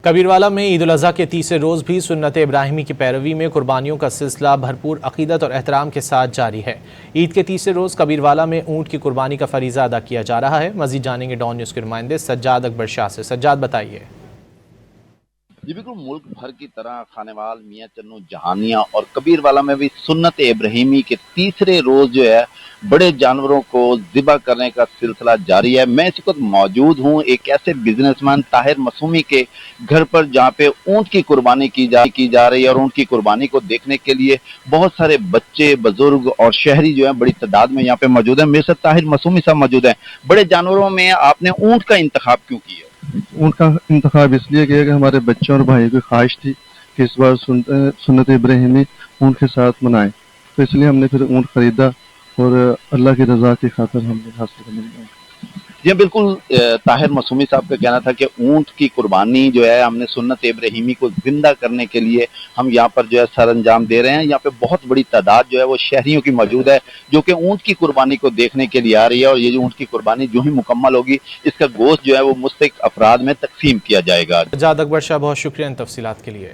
कबीरवाला में ईद उल अज़हा के तीसरे रोज़ भी सुन्नत इब्राहिमी की पैरवी में कुर्बानियों का सिलसिला भरपूर अक़ीदत और एहतराम के साथ जारी है। ईद के तीसरे रोज़ कबीरवाला में ऊँट की कुर्बानी का फरीज़ा अदा किया जा रहा है। मज़ीद जानेंगे डॉन न्यूज़ के नुमाइंदे सज्जाद अकबर शाह से। सज्जाद बताइए। जी बिल्कुल, मुल्क भर की तरह खानेवाल, मियाँ चन्नू, जहानिया और कबीरवाला में भी सुन्नत इब्राहिमी के तीसरे रोज जो है बड़े जानवरों को ज़िबा करने का सिलसिला जारी है। मैं इस वक्त मौजूद हूँ एक ऐसे बिजनेसमैन ताहिर मासूमी के घर पर जहाँ पे ऊँट की कुर्बानी की जा रही है और ऊँट की कुर्बानी को देखने के लिए बहुत सारे बच्चे, बुजुर्ग और शहरी जो है बड़ी तादाद में यहाँ पे मौजूद है। मेरे साथ ताहिर मासूमी साहब मौजूद है। बड़े जानवरों में आपने ऊँट का इंतखाब क्यों किया? ऊँट का इंतखाब इसलिए किया कि हमारे बच्चों और भाइयों की ख्वाहिश थी कि इस बार सुन्नत इब्राहिमी ऊँट के साथ मनाएं, तो इसलिए हमने फिर ऊँट खरीदा और अल्लाह की रज़ा की खातिर हमने हासिल कर लिया। जी बिल्कुल, ताहिर मासूमी साहब का कहना था कि ऊँट की कुर्बानी जो है हमने सुन्नत इब्राहिमी को जिंदा करने के लिए हम यहाँ पर जो है सर अंजाम दे रहे हैं। यहाँ पे बहुत बड़ी तादाद जो है वो शहरियों की मौजूद है जो कि ऊँट की कुर्बानी को देखने के लिए आ रही है और ये जो ऊँट की कुर्बानी जो ही मुकम्मल होगी इसका गोश्त जो है वो मुस्तहिक अफराद में तकसीम किया जाएगा। सज्जाद अकबर शाह, बहुत शुक्रिया इन तफसीलात के लिए।